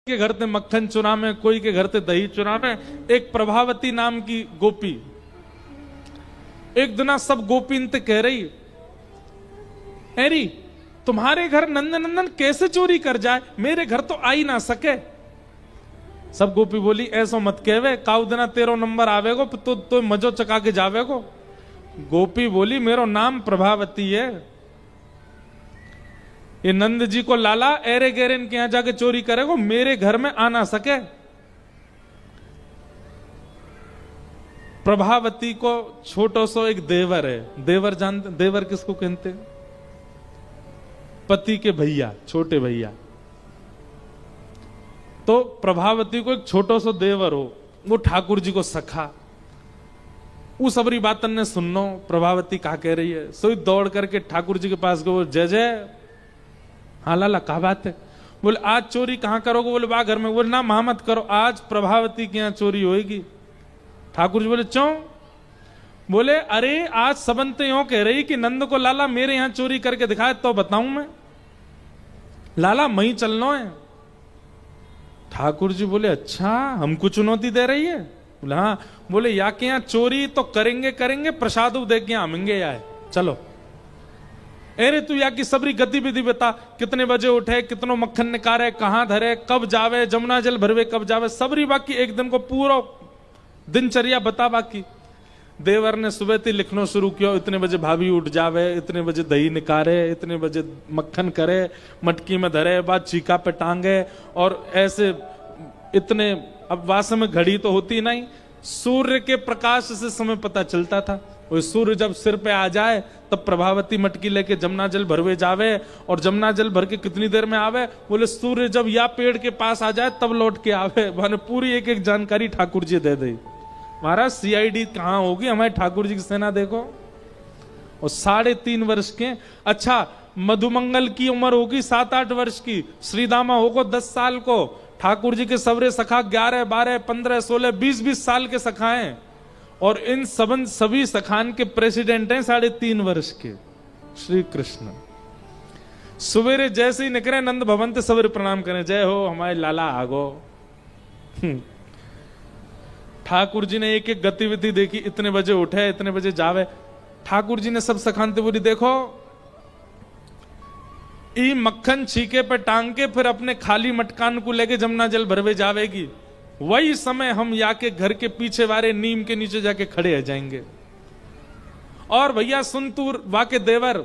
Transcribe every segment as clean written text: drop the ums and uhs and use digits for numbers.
के घर से मक्खन चुरा में, कोई के घर से दही चुरा में। एक प्रभावती नाम की गोपी एक दिन सब गोपी इनते कह रही, अरे तुम्हारे घर नंदन कैसे चोरी कर जाए, मेरे घर तो आ ही ना सके। सब गोपी बोली ऐसा मत कहवे, काउ दिना तेरो नंबर आवेगो तो मजो चका के जावेगो। गोपी बोली मेरो नाम प्रभावती है, ये नंद जी को लाला एरे गेरे इनके यहां जाके चोरी करेगो, मेरे घर में आ ना सके। प्रभावती को छोटो सो एक देवर है, देवर जानते, देवर किसको कहते हैं? पति के भैया, छोटे भैया। तो प्रभावती को एक छोटो सो देवर हो, वो ठाकुर जी को सखा। उस सबरी बातन ने सुनो प्रभावती कहा कह रही है, सोई दौड़ करके ठाकुर जी के पास गो, जय जय। हाँ लाला क्या बात है? बोले आज चोरी कहां करोगे? बोले बा घर में। बोले ना महा मत करो, आज प्रभावती के यहां चोरी होगी। ठाकुर जी बोले क्यों? बोले अरे आज सबंते यूं कह रही कि नंद को लाला मेरे यहां चोरी करके दिखाए तो बताऊं मैं, लाला मई चलना है। ठाकुर जी बोले अच्छा हमको चुनौती दे रही है? बोले हाँ। बोले या के यहां चोरी तो करेंगे करेंगे, प्रसाद दे के आमेंगे यार, चलो। अरे तू या की सबरी गतिविधि बता, कितने बजे उठे, कितनो मक्खन निकारे, कहां धरे, कब जावे, जमुना जल भरवे कब जावे, सबरी बाकी एक दिन को पूरा दिनचर्या बता। बाकी देवर ने सुबह से लिखना शुरू किया, इतने बजे भाभी उठ जावे, इतने बजे दही निकारे, इतने बजे मक्खन करे, मटकी में धरे, बाद चीका पे टांगे, और ऐसे इतने। अब वास्तव में घड़ी तो होती नहीं, सूर्य के प्रकाश से समय पता चलता था। वो सूर्य जब सिर पे आ जाए तब प्रभावती मटकी लेके जमुना जल भरवे जावे, और जमुना जल भर के कितनी देर में आवे? बोले सूर्य जब या पेड़ के पास आ जाए तब लौट के आवे। मैंने पूरी एक एक जानकारी ठाकुर जी दे दी। महाराज सीआईडी कहां होगी, हमारे ठाकुर जी की सेना देखो। और 3.5 वर्ष के, अच्छा मधुमंगल की उम्र होगी 7-8 वर्ष की, श्रीदामा होगा 10 साल को, ठाकुर जी के सवरे सखा 11, 12, 15, 16, 20 साल के सखाएं, और इन सभी सखान के प्रेसिडेंट हैं 3.5 वर्ष के श्री कृष्ण। सवेरे जैसे ही निकले नंद भवन से सवेरे प्रणाम करें, जय हो हमारे लाला आगो। ठाकुर जी ने एक एक गतिविधि देखी, इतने बजे उठे, इतने बजे जावे। ठाकुर जी ने सब सखानते बोली देखो ई मक्खन छीके पे टांग के फिर अपने खाली मटकान को लेके जमुना जल भरवे जावेगी, वही समय हम या के घर के पीछे वाले नीम के नीचे जाके खड़े हो जाएंगे। और भैया सुन तू वाके देवर,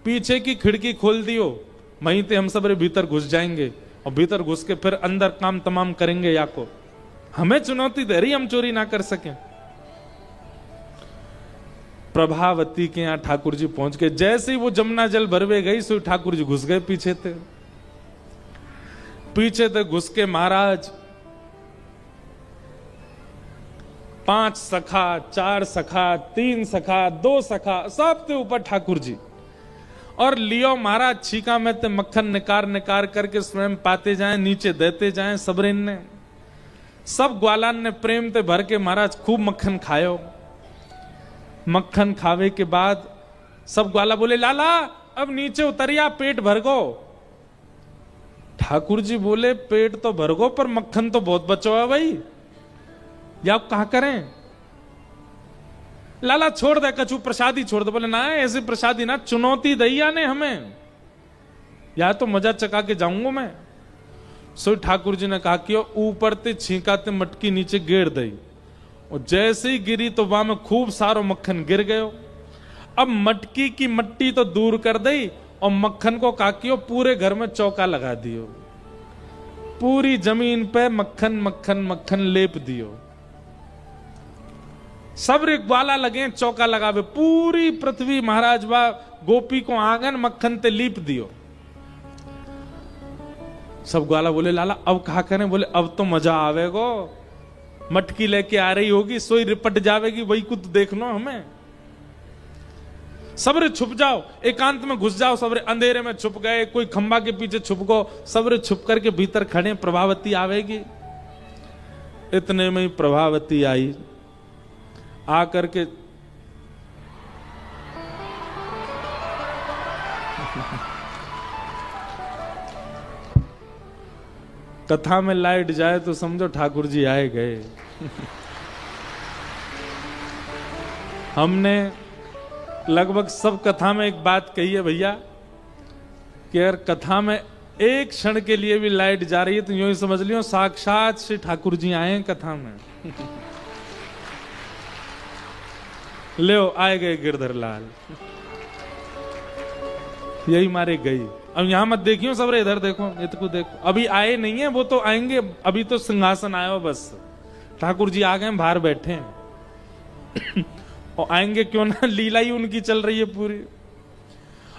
पीछे की खिड़की खोल दियो, वहीं ते हम सब भीतर घुस जाएंगे, और भीतर घुस के फिर अंदर काम तमाम करेंगे। या को हमें चुनौती दे रही, हम चोरी ना कर सकें। प्रभावती के यहां ठाकुर जी पहुंच गए। जैसे ही वो जमुना जल भरवे गई, सो ठाकुर जी घुस गए पीछे थे। पीछे थे घुस के महाराज 5 सखा, 4 सखा, 3 सखा, 2 सखा, सबके ऊपर ठाकुर जी। और लियो महाराज छीका में ते मक्खन निकार निकार करके स्वयं पाते जाएं, नीचे देते जाएं। सबरेन ने, सब ग्वालान ने प्रेम ते भर के महाराज खूब मक्खन खायो। मक्खन खावे के बाद सब ग्वाला बोले लाला अब नीचे उतरिया, पेट भर गो। ठाकुर जी बोले पेट तो भर गो, पर मक्खन तो बहुत बचो है भाई, या आप कहा करें? लाला छोड़ दे, कछु प्रसादी छोड़ दे। बोले ना ऐसे प्रसादी ना, चुनौती दैया ने हमें, या तो मजा चका के जाऊंगा मैं। सो ठाकुर जी ने कहा कि ऊपर ते छींकाते मटकी नीचे गिर दई, और जैसे ही गिरी तो वहां में खूब सारो मक्खन गिर गयो। अब मटकी की मट्टी तो दूर कर दई, और मक्खन को काकियो पूरे घर में चौका लगा दियो, पूरी जमीन पे मक्खन मक्खन मक्खन लेप दियो। सब रे ग्वाला लगे चौका लगावे, पूरी पृथ्वी महाराज बा गोपी को आंगन मक्खन ते लीप दियो। सब ग्वाला बोले लाला अब कहा करें? बोले अब तो मजा आवेगो, मटकी लेके आ रही होगी, सोई रिपट जावेगी, वही कुछ देखना हमें। सबरे छुप जाओ, एकांत में घुस जाओ, सबरे अंधेरे में छुप गए, कोई खंबा के पीछे छुप गो, सबरे छुप करके भीतर खड़े, प्रभावती आवेगी। इतने में ही प्रभावती आई, आकर के कथा में लाइट जाए तो समझो ठाकुर जी आए गए। हमने लगभग सब कथा में एक बात कही है भैया कि अगर कथा में एक क्षण के लिए भी लाइट जा रही है तो यूं ही समझ लियो साक्षात श्री ठाकुर जी आए हैं कथा में। ले आए गए गिरधर लाल, यही मारे गई। अब यहां मत देखियो सबरे, इधर देखो, इतको देखो। अभी आए नहीं है, वो तो आएंगे। अभी तो सिंहासन आया हो बस, ठाकुर जी आ गए, बाहर बैठे हैं। और आएंगे क्यों ना, लीला ही उनकी चल रही है पूरी।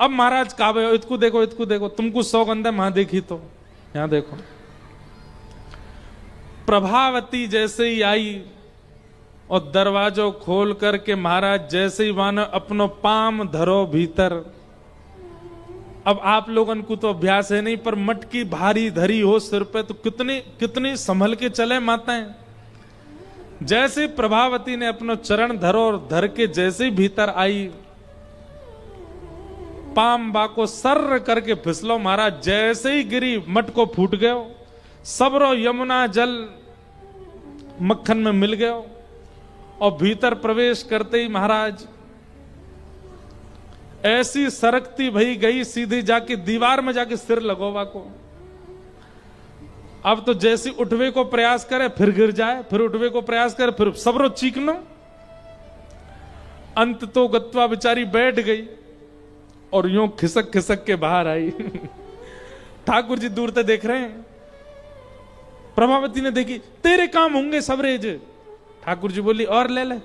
अब महाराज काबे, इतको देखो, इतको देखो, तुमको सौगंध है मां देखी तो यहां देखो। प्रभावती जैसे ही आई और दरवाजो खोल करके महाराज जैसे ही मानो अपनो पाम धरो भीतर। अब आप लोगन को तो अभ्यास है नहीं, पर मटकी भारी धरी हो सिर पे तो कितनी कितनी संभल के चले माताएं। जैसे प्रभावती ने अपनो चरण धरो और धर के जैसे ही भीतर आई, पाम बाको सर्र करके फिसलो महाराज, जैसे ही गिरी मटको फूट गयो, सबरो यमुना जल मक्खन में मिल गयो। और भीतर प्रवेश करते ही महाराज ऐसी सरकती भई गई, सीधी जाके दीवार में जाके सिर लगोवा को। अब तो जैसी उठवे को प्रयास करे फिर गिर जाए, फिर उठवे को प्रयास करे फिर सबरो चीखनो। अंत तो गत्वा बेचारी बैठ गई और यूं खिसक खिसक के बाहर आई। ठाकुर जी दूर से देख रहे हैं। प्रभावती ने देखी, तेरे काम होंगे सबरेज। ठाकुर जी बोली, और ले ले,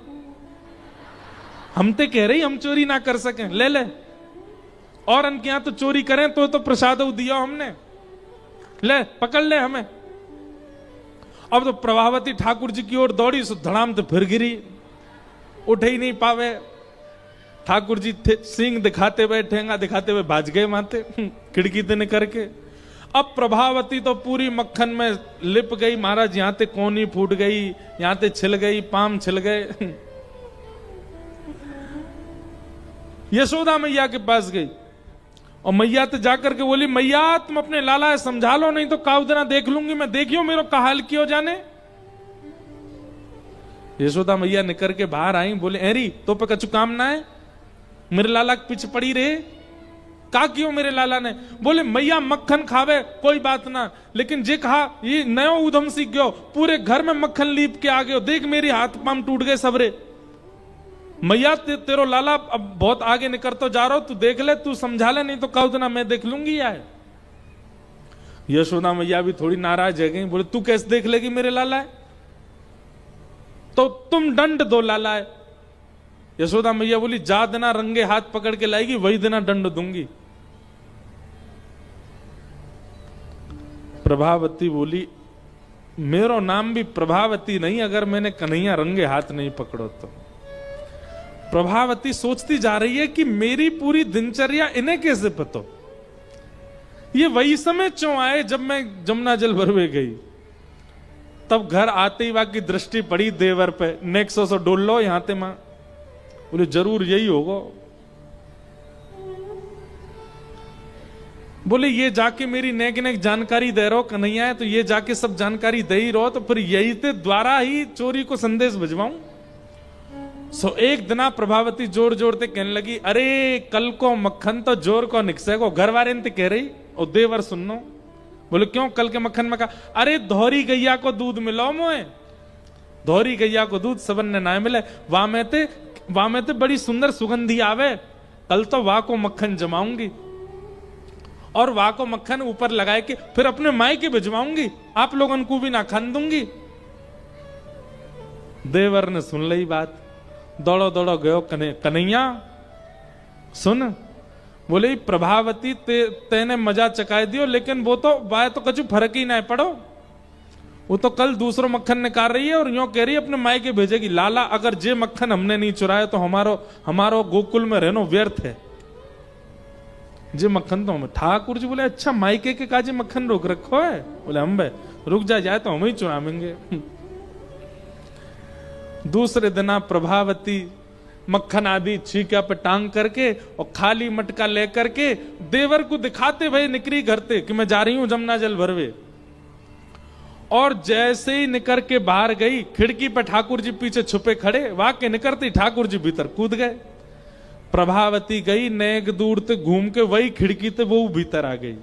हम ते कह रही हम चोरी ना कर सकें, ले ले। और अनके यहां तो चोरी करें तो प्रसाद दिया हमने, ले पकड़ ले हमें। अब तो प्रभावती ठाकुर जी की ओर दौड़ी, सो धड़ाम तो फिर गिरी, उठ ही नहीं पावे। ठाकुर जी सिंह दिखाते हुए, ठेंगा दिखाते हुए भाज गए माते खिड़की देने करके। अब प्रभावती तो पूरी मक्खन में लिप गई महाराज, यहां ते कोनी फूट गई, यहां ते छिल गई, पाम छिल गए। यशोदा मैया के पास गई और मैया तो जाकर के बोली, मैया तुम अपने लाला समझा लो, नहीं तो काउदना देख लूंगी मैं, देखियो मेरो कहाल क्यों जाने। यशोदा मैया निकर के बाहर आई, बोले एरी तो पे कछु काम ना है, मेरे लाला के पीछे पड़ी रहे, का क्यों मेरे लाला ने। बोले मैया मक्खन खावे कोई बात ना, लेकिन जे कहा ये नयो उधम सीख गयो, पूरे घर में मक्खन लीप के आ गयो, देख मेरी हाथ पाम टूट गए सबरे। मैया तेरो लाला अब बहुत आगे निकल तो जा रहा हो, तू देख ले, तू समझा ले, नहीं तो कहो ना मैं देख लूंगी यार। यशोदा मैया भी थोड़ी नाराज है गई, बोले तू कैसे देख लेगी मेरे लाला है, तो तुम दंड दो लाला है। यशोदा मैया बोली, जा देना रंगे हाथ पकड़ के लाएगी, वही देना दंड दूंगी। प्रभावती बोली, मेरो नाम भी प्रभावती नहीं अगर मैंने कन्हैया रंगे हाथ नहीं पकड़ो तो। प्रभावती सोचती जा रही है कि मेरी पूरी दिनचर्या इन्हें कैसे पता, ये वही समय क्यों आए जब मैं जमुना जल भरवे गई। तब घर आते ही वाकी दृष्टि पड़ी देवर पे, नेक्सो सो डोल लो यहां ते मां। बोले जरूर यही होगा। बोले ये जाके मेरी नेक नेक जानकारी दे रहो कन्हैया है, तो ये जाके सब जानकारी दे ही रहो, तो फिर यही ते द्वारा ही चोरी को संदेश भिजवाऊं। सो एक दिना प्रभावती जोर जोर ते कहने लगी, अरे कल को मक्खन तो जोर को निकसे को, घर वाले ने कह रही और देवर सुननो। बोले क्यों, कल के मक्खन में कहा, अरे धोरी गैया को दूध मिलो मोए, धोरी गैया को दूध सबन ने ना मिले, वाह में ते बड़ी सुंदर सुगंधी आवे, कल तो वाह को मक्खन जमाऊंगी और वाह को मक्खन ऊपर लगाए के फिर अपने माई के भिजवाऊंगी, आप लोगों को भी ना खान दूंगी। देवर ने सुन ली बात, दौड़ो दौड़ो गयो कन्हैया सुन। बोले प्रभावती तेने मजा चकाए दियो, लेकिन वो तो वाह तो कछु फर्क ही ना पड़ो, वो तो कल दूसरो मक्खन निकाल रही है और यूं कह रही है अपने माई के भेजेगी। लाला अगर जे मक्खन हमने नहीं चुराया तो हमारो गोकुल में रहनो व्यर्थ है, जे मक्खन तो हमें। ठाकुर जी बोले अच्छा मायके के काजे मक्खन रोक रखो है। बोले हम भाई रुक जाए तो हम ही चुरावेंगे। दूसरे दिन प्रभावती मक्खन आदि छीका पे टांग करके और खाली मटका लेकर के देवर को दिखाते भाई निकली घर ते कि मैं जा रही हूं जमुना जल भरवे। और जैसे ही निकर के बाहर गई, खिड़की पर ठाकुर जी पीछे छुपे खड़े, वाक्य निकलते ठाकुर जी भीतर कूद गए। प्रभावती गई नेक दूर ते घूम के वही खिड़की ते वो भीतर आ गई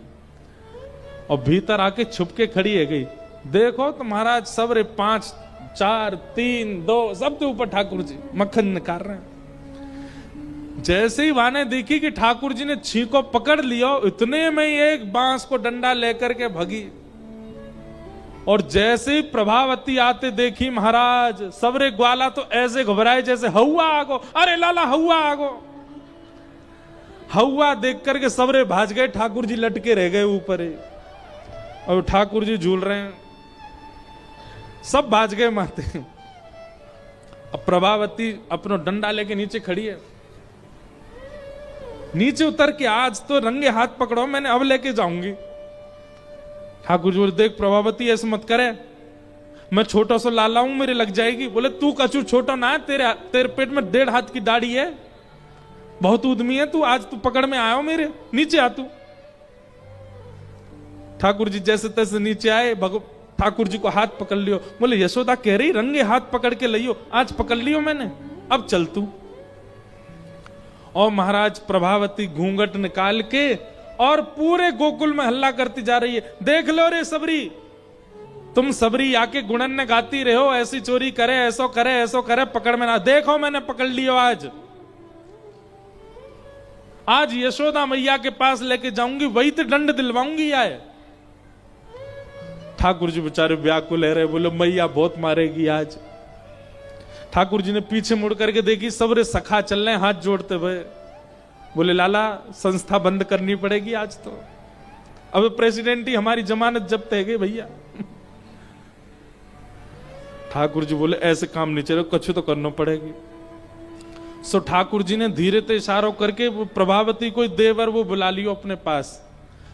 और भीतर आके छुप के खड़ी है गई। देखो तो महाराज सबरे 5 4 3 2 सबके ऊपर ठाकुर जी मक्खन निकाल रहे हैं। जैसे ही वाने देखी कि ठाकुर जी ने छींको पकड़ लिया, इतने में ही एक बांस को डंडा लेकर के भगी। और जैसे ही प्रभावती आते देखी महाराज, सबरे ग्वाला तो ऐसे घबराए जैसे हवा आगो, अरे लाला हवा आगो। हवा देख करके सबरे भाज गए, ठाकुर जी लटके रह गए ऊपर ही और ठाकुर जी झूल रहे हैं, सब भाज गए माते। अब प्रभावती अपना डंडा लेके नीचे खड़ी है। नीचे उतर के आज तो रंगे हाथ पकड़ो, मैंने अब लेके जाऊंगी। ठाकुर जी बोले देख प्रभावती ऐसे मत करे, मैं छोटा सा लाला हूं, मेरे लग जाएगी। बोले तू कचू छोटा ना है, तेरे पेट में 1.5 हाथ की दाढ़ी है, बहुत उद्यमी है तू, आज तू पकड़ में आयो मेरे, नीचे आ तू। ठाकुर जी जैसे तैसे नीचे आए, ठाकुर जी को हाथ पकड़ लियो। बोले यशोदा कह रही रंगे हाथ पकड़ के लियो, आज पकड़ लियो मैंने, अब चल तू। और महाराज प्रभावती घूंघट निकाल के और पूरे गोकुल में हल्ला करती जा रही है, देख लो रे सबरी, तुम सबरी आके गुणन ने गाती रहे हो, ऐसी चोरी करे ऐसो करे ऐसो करे, पकड़ में ना, देखो मैंने पकड़ लियो। आज यशोदा मैया के पास लेके जाऊंगी, वही तो दंड दिलवाऊंगी। आए ठाकुर जी बेचारे व्याकुल है रहे, बोले मैया बहुत मारेगी आज। ठाकुर जी ने पीछे मुड़ करके देखी, सबरे सखा चल रहे हाथ जोड़ते हुए। बोले लाला संस्था बंद करनी पड़ेगी आज तो, अब प्रेसिडेंट ही हमारी जमानत जब्त है गई भैया। ठाकुर जी बोले ऐसे काम नहीं चले, कुछ तो करना पड़ेगी। सो ठाकुर जी ने धीरे से इशारों करके वो प्रभावती कोई देवर वो बुला लियो अपने पास।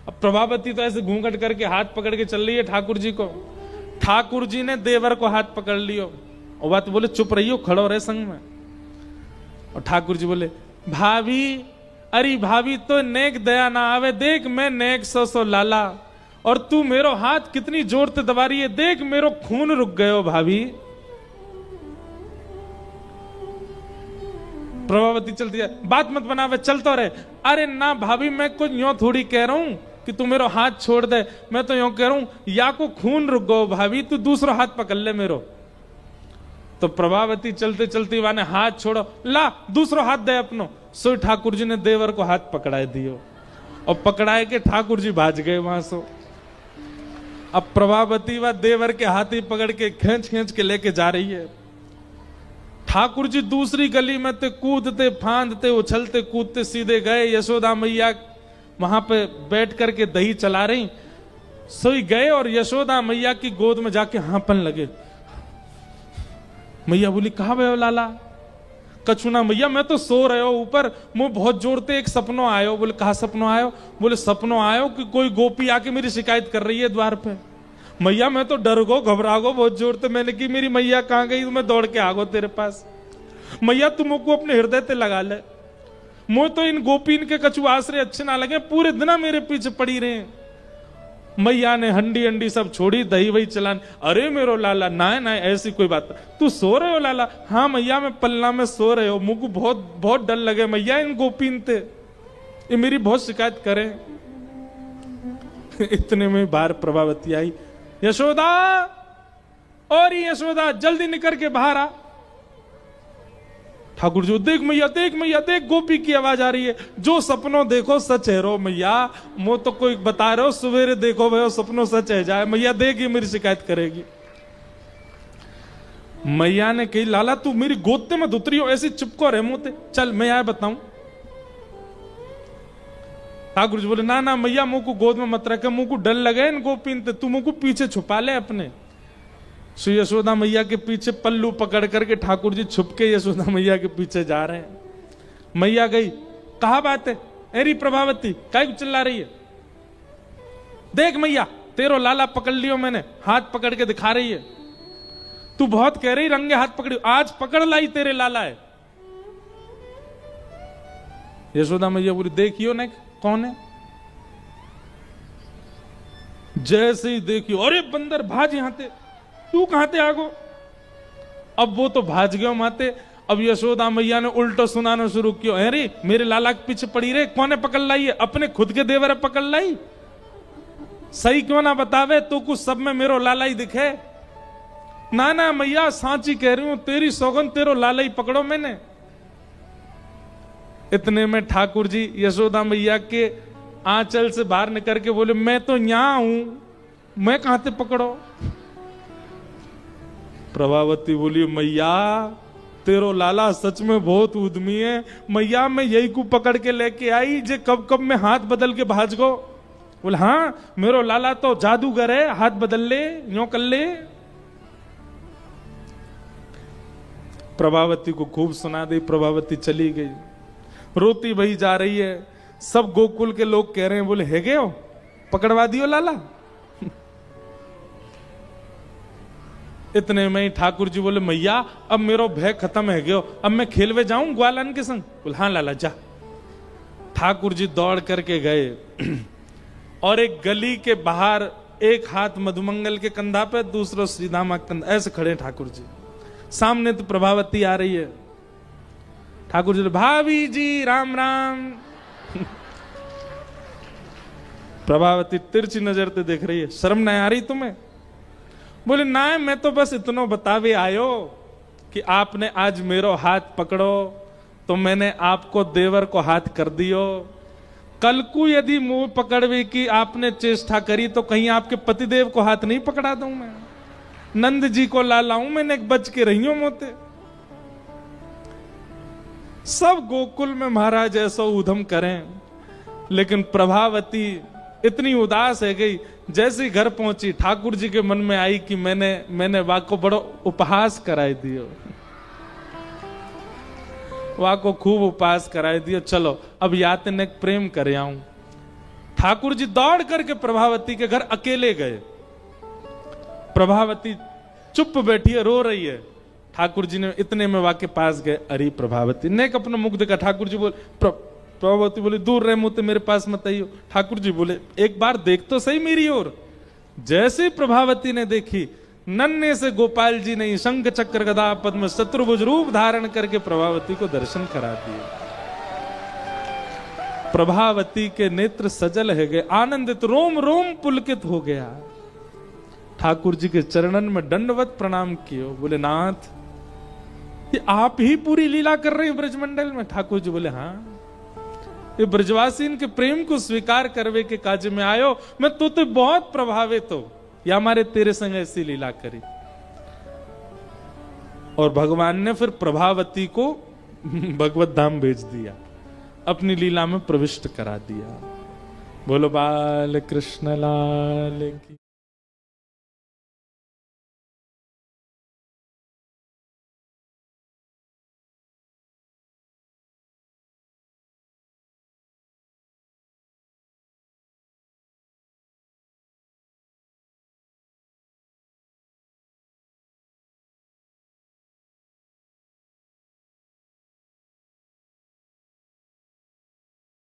अब प्रभावती तो ऐसे घूंघट करके हाथ पकड़ के चल रही है ठाकुर जी को। ठाकुर जी ने देवर को हाथ पकड़ लियो और बात बोले चुप रहियो, खड़ो रहे संग में। और ठाकुर जी बोले भाभी, अरे भाभी तो नेक दया ना आवे, देख मैं नेक सो लाला, और तू मेरो हाथ कितनी जोर से दबा रही है, देख मेरो खून रुक गयो भाभी। प्रभावती चलती है, बात मत बनावे, चलतो रहे। अरे ना भाभी, मैं कुछ यूं थोड़ी कह रहा हूं कि तू मेरो हाथ छोड़ दे, मैं तो यूं कह रहा हूं या को खून रुक गयो भाभी, तू दूसरा हाथ पकड़ ले मेरो। तो प्रभावती चलते चलते वाने हाथ छोड़ो, ला दूसरा हाथ दे अपनो। सो ठाकुर जी ने देवर को हाथ पकड़ाए दियो और पकड़ाए के ठाकुर जी भाज गए वहां से। अब प्रभावती व देवर के हाथ ही पकड़ के खींच खींच के लेके जा रही है। ठाकुर जी दूसरी गली में ते कूदते फांदते उछलते कूदते सीधे गए। यशोदा मैया वहां पे बैठ करके दही चला रही, सोई गए और यशोदा मैया की गोद में जाके हांपन लगे। मैया बोली कहा भयो लाला? कछुना मैया मैं तो सो रहे हो ऊपर, मुझे बहुत जोर से एक सपनों आयो। बोले कहा सपनों आयो? बोले सपनों आयो कि कोई गोपी आके मेरी शिकायत कर रही है द्वार पे। मैया मैं तो डर गो घबरा गो बहुत जोर से, मैंने की मेरी मैया कहाँ गई, मैं दौड़ के आ गो तेरे पास। मैया तुम को अपने हृदय पे लगा ले, मुझे तो इन गोपीन के कछु आश्रय अच्छे ना लगे, पूरे दिन मेरे पीछे पड़ी रहे। मैया ने हंडी हंडी सब छोड़ी, दही वही चलान। अरे मेरो लाला ना ना ऐसी कोई बात, तू सो रहे हो लाला? हाँ मैया मैं पल्ला में सो रहे हो, मुझको बहुत बहुत डर लगे मैया इन गोपीन थे, ये मेरी बहुत शिकायत करें। इतने में बाहर प्रभावती आई, यशोदा और यशोदा जल्दी निकल के बाहर आ। ठाकुर जी देख मैया देख गोपी की आवाज आ रही है, जो सपनों देखो सच है रो मैया, मो तो कोई बता रहे हो सवेरे देखो भाई सपनों सच है जाए, मैया देगी मेरी शिकायत करेगी। मैया ने कही लाला तू मेरी गोद में उतरी हो, ऐसी चुपको रहे मोते, चल मैं आया बताऊं। ठाकुर जी बोले ना ना मैया मुंह को गोद में मत रखे, मुंह को डर लगे इन गोपीन, तू मुंह को पीछे छुपा ले अपने। सो यशोदा मैया के पीछे पल्लू पकड़ करके ठाकुर जी छुप के यशोदा मैया के पीछे जा रहे हैं। मैया गई, कहा बात है अरे प्रभावती काय चिल्ला रही है? देख मैया तेरो लाला पकड़ लियो मैंने, हाथ पकड़ के दिखा रही है, तू बहुत कह रही रंगे हाथ पकड़ी, आज पकड़ लाई तेरे लाला है। यशोदा मैया बोली देखियो ना कौन है? जैसे ही देखियो, अरे बंदर भाज यहाँ ते, तू कहां ते आगो। अब वो तो भाज गयो माते। अब यशोदा मैया ने उल्टो सुनाना शुरू किया, अरे मेरे लाला के पीछे पड़ी रे, कौने पकड़ लाई है? अपने खुद के देवर पकड़ लाई, सही क्यों ना बतावे, तो कुछ सब में मेरो लाला ही दिखे। ना ना मैया सांची कह रही हूं, तेरी सौगन तेरो लाला ही पकड़ो मैंने। इतने में ठाकुर जी यशोदा मैया के आंचल से बाहर निकल के बोले, मैं तो यहां हूं, मैं कहां से पकड़ो। प्रभावती बोली, मैया तेरो लाला सच में बहुत उद्यमी है मैया, मैं यही को पकड़ के लेके आई जे कब कब में हाथ बदल के भाज गो। बोले हाँ मेरो लाला तो जादूगर है, हाथ बदल ले, यूं कर ले। प्रभावती को खूब सुना दी, प्रभावती चली गई, रोती बही जा रही है। सब गोकुल के लोग कह रहे हैं, बोले है गए हो, पकड़वा दियो लाला। इतने में ही ठाकुर जी बोले, मैया अब मेरो भय खत्म है गयो, अब मैं खेलवे जाऊं ग्वालन के संग। बोले हाँ लाला जा। ठाकुर जी दौड़ करके गए और एक गली के बाहर एक हाथ मधुमंगल के कंधा पे, दूसरा श्रीदामा कंधा, ऐसे खड़े ठाकुर जी। सामने तो प्रभावती आ रही है। ठाकुर जी, भाभी जी राम राम। प्रभावती तिरछी नजर से देख रही है, शर्म नहीं आ रही तुम्हें? बोले ना मैं तो बस इतना बतावे आयो कि आपने आज मेरो हाथ पकड़ो तो मैंने आपको देवर को हाथ कर दियो। कल को यदि मुंह पकड़वे की आपने चेष्टा करी तो कहीं आपके पतिदेव को हाथ नहीं पकड़ा दूं मैं। नंद जी को ला लाऊं मैंने, बच के रही हूं मोते। सब गोकुल में महाराज ऐसा उधम करें, लेकिन प्रभावती इतनी उदास है गई। जैसे घर पहुंची ठाकुर जी के मन में आई कि मैंने वाको बड़ो उपहास कराई दियो, वाको खूब उपहास कराई दियो, चलो अब यातने प्रेम करे आऊं। ठाकुर जी दौड़ करके प्रभावती के घर अकेले गए। प्रभावती चुप बैठी है, रो रही है। ठाकुर जी ने इतने में वाके पास गए, अरे प्रभावती ने अपना मुख देखा। ठाकुर जी बोले, प्रभावती बोले दूर रहे मुझे, मेरे पास मत आइयो। ठाकुर जी बोले एक बार देख तो सही मेरी ओर। जैसे प्रभावती ने देखी, नन्हे से गोपाल जी ने शंख चक्र गदा पद्म शत्रुभुज रूप धारण करके प्रभावती को दर्शन करा दिए। प्रभावती के नेत्र सजल है गए, आनंदित, रोम रोम पुलकित हो गया। ठाकुर जी के चरणन में दंडवत प्रणाम किए। बोले नाथ ये आप ही पूरी लीला कर रहे हैं ब्रजमंडल में? ठाकुर जी बोले हाँ, ये ब्रजवासी इनके प्रेम को स्वीकार करवे के काज में आयो। मैं तो बहुत प्रभावित हो, या हमारे तेरे संग ऐसी लीला करी। और भगवान ने फिर प्रभावती को भगवत धाम भेज दिया, अपनी लीला में प्रविष्ट करा दिया। बोलो बाल कृष्ण लाल की।